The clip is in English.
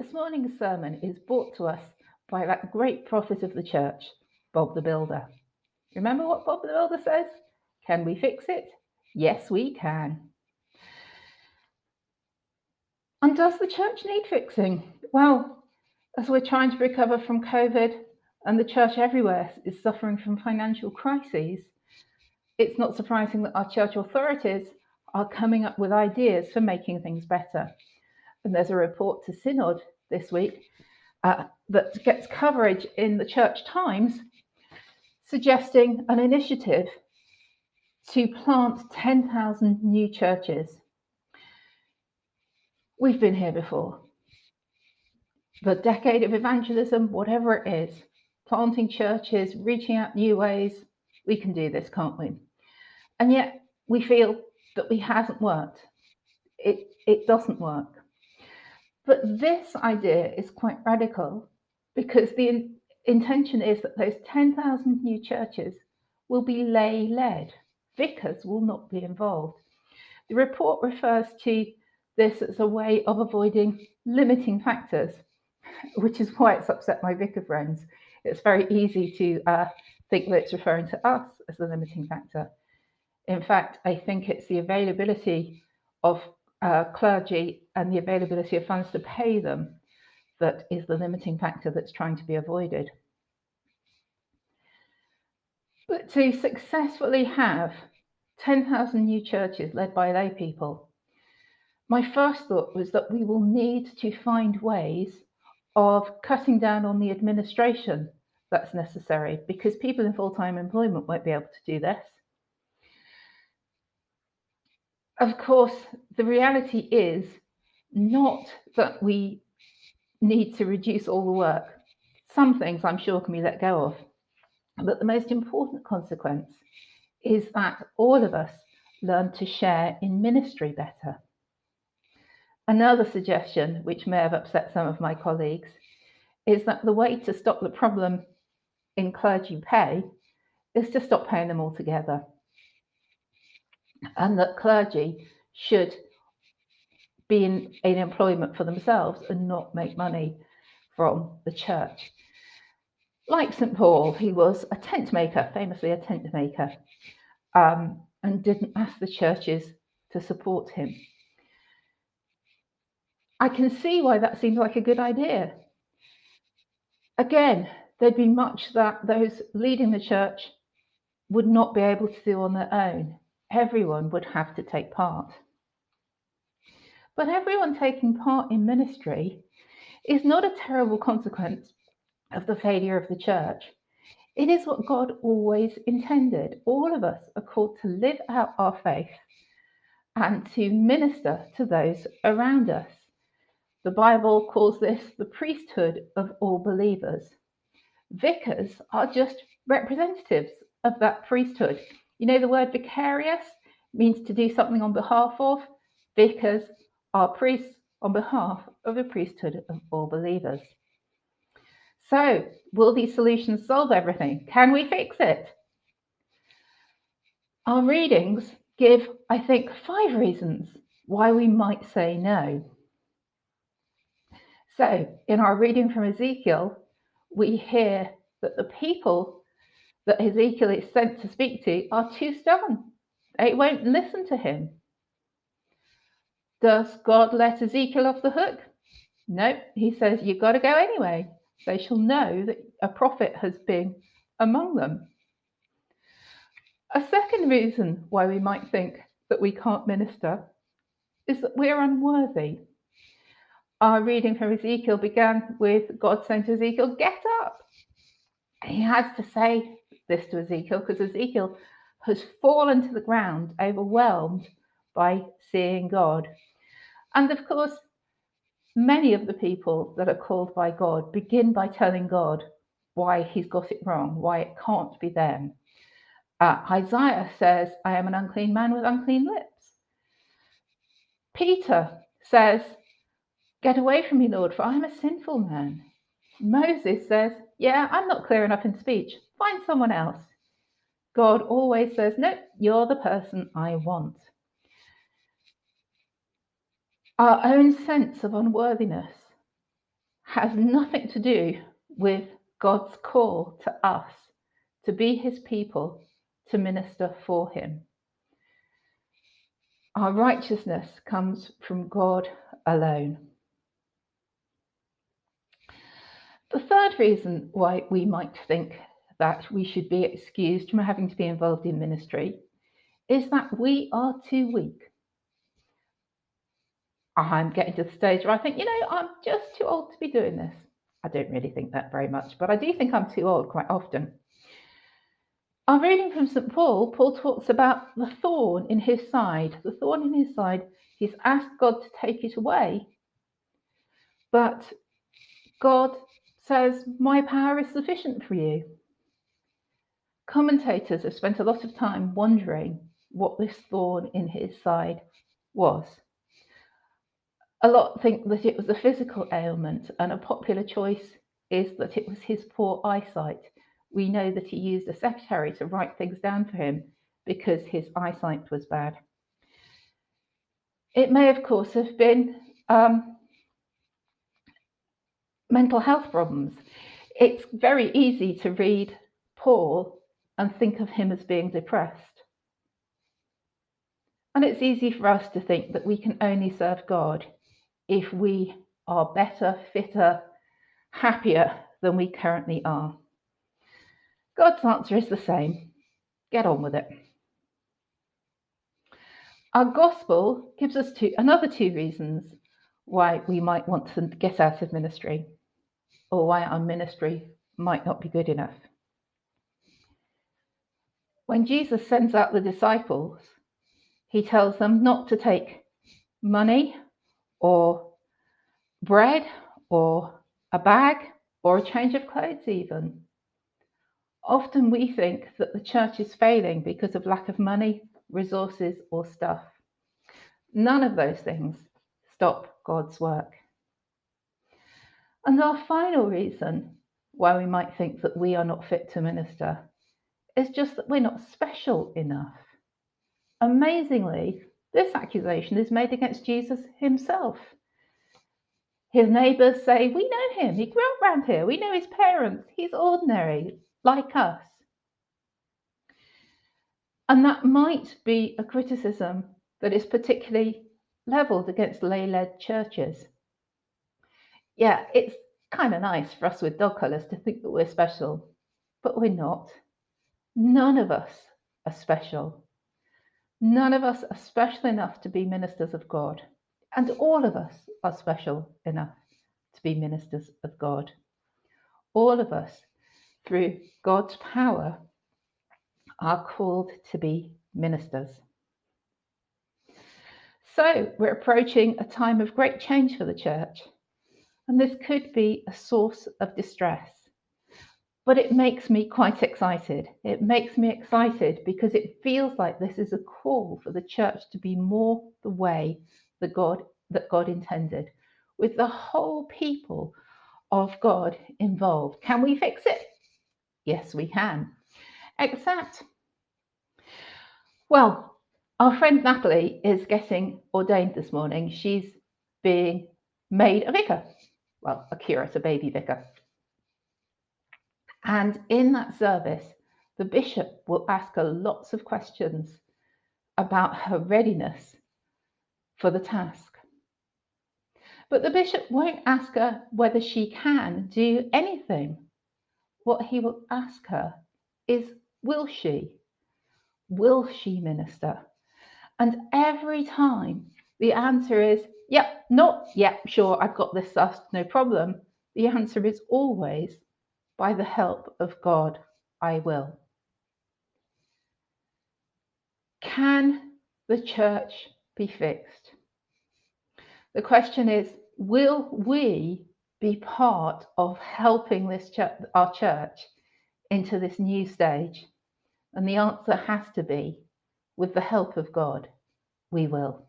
This morning's sermon is brought to us by that great prophet of the church, Bob the Builder. Remember what Bob the Builder says? Can we fix it? Yes, we can. And does the church need fixing? Well, as we're trying to recover from COVID and the church everywhere is suffering from financial crises, it's not surprising that our church authorities are coming up with ideas for making things better. And there's a report to Synod this week that gets coverage in the Church Times suggesting an initiative to plant 10,000 new churches. We've been here before. The decade of evangelism, whatever it is, planting churches, reaching out new ways, we can do this, can't we? And yet we feel that it hasn't worked. It doesn't work. But this idea is quite radical because the intention is that those 10,000 new churches will be lay-led. Vicars will not be involved. The report refers to this as a way of avoiding limiting factors, which is why it's upset my vicar friends. It's very easy to think that it's referring to us as the limiting factor. In fact, I think it's the availability of clergy and the availability of funds to pay them that is the limiting factor that's trying to be avoided. But to successfully have 10,000 new churches led by lay people, my first thought was that we will need to find ways of cutting down on the administration that's necessary, because people in full-time employment won't be able to do this. Of course, the reality is not that we need to reduce all the work. Some things I'm sure can be let go of. But the most important consequence is that all of us learn to share in ministry better. Another suggestion, which may have upset some of my colleagues, is that the way to stop the problem in clergy pay is to stop paying them altogether. And that clergy should be in employment for themselves and not make money from the church. Like St. Paul, he was a tent maker, famously a tent maker, and didn't ask the churches to support him. I can see why that seems like a good idea. Again, there'd be much that those leading the church would not be able to do on their own. Everyone would have to take part. But everyone taking part in ministry is not a terrible consequence of the failure of the church. It is what God always intended. All of us are called to live out our faith and to minister to those around us. The Bible calls this the priesthood of all believers. Vicars are just representatives of that priesthood. You know, the word vicarious means to do something on behalf of. Vicars are priests on behalf of the priesthood of all believers. So, will these solutions solve everything? Can we fix it? Our readings give, I think, 5 reasons why we might say no. So, in our reading from Ezekiel, we hear that the people that Ezekiel is sent to speak to are too stubborn. They won't listen to him. Does God let Ezekiel off the hook? No, he says, you've got to go anyway. They shall know that a prophet has been among them. A second reason why we might think that we can't minister is that we're unworthy. Our reading from Ezekiel began with God saying to Ezekiel, get up. He has to say this to Ezekiel because Ezekiel has fallen to the ground, overwhelmed by seeing God. And of course, many of the people that are called by God begin by telling God why he's got it wrong, why it can't be them. Isaiah says, I am an unclean man with unclean lips. Peter says, get away from me, Lord, for I am a sinful man. Moses says, yeah, I'm not clear enough in speech. Find someone else. God always says, no, you're the person I want. Our own sense of unworthiness has nothing to do with God's call to us to be his people, to minister for him. Our righteousness comes from God alone. The third reason why we might think that we should be excused from having to be involved in ministry is that we are too weak. I'm getting to the stage where I think, I'm just too old to be doing this. I don't really think that very much, but I do think I'm too old quite often. Our reading from St. Paul talks about the thorn in his side. The thorn in his side, he's asked God to take it away. But God says, my power is sufficient for you. Commentators have spent a lot of time wondering what this thorn in his side was. A lot think that it was a physical ailment, and a popular choice is that it was his poor eyesight. We know that he used a secretary to write things down for him because his eyesight was bad. It may, of course, have been mental health problems. It's very easy to read Paul and think of him as being depressed. And it's easy for us to think that we can only serve God if we are better, fitter, happier than we currently are. God's answer is the same. Get on with it. Our gospel gives us another two reasons why we might want to get out of ministry, or why our ministry might not be good enough. When Jesus sends out the disciples, he tells them not to take money or bread or a bag or a change of clothes even. Often we think that the church is failing because of lack of money, resources, or stuff. None of those things stop God's work. And our final reason why we might think that we are not fit to minister is just that we're not special enough. Amazingly, this accusation is made against Jesus himself. His neighbours say, we know him, he grew up around here, we know his parents, he's ordinary, like us. And that might be a criticism that is particularly levelled against lay-led churches. Yeah, it's kind of nice for us with dog colours to think that we're special, but we're not. None of us are special. None of us are special enough to be ministers of God. And all of us are special enough to be ministers of God. All of us, through God's power, are called to be ministers. So we're approaching a time of great change for the church, and this could be a source of distress. But it makes me quite excited. It makes me excited because it feels like this is a call for the church to be more the way that God intended, with the whole people of God involved. Can we fix it? Yes, we can. Except, well, our friend Natalie is getting ordained this morning. She's being made a vicar. Well, a curate, a baby vicar. And in that service, the bishop will ask her lots of questions about her readiness for the task. But the bishop won't ask her whether she can do anything. What he will ask her is, will she? Will she minister? And every time the answer is, yep, not yep, sure, I've got this sussed, no problem. The answer is always, by the help of God, I will. Can the church be fixed? The question is, will we be part of helping this church, our church, into this new stage? And the answer has to be, with the help of God, we will.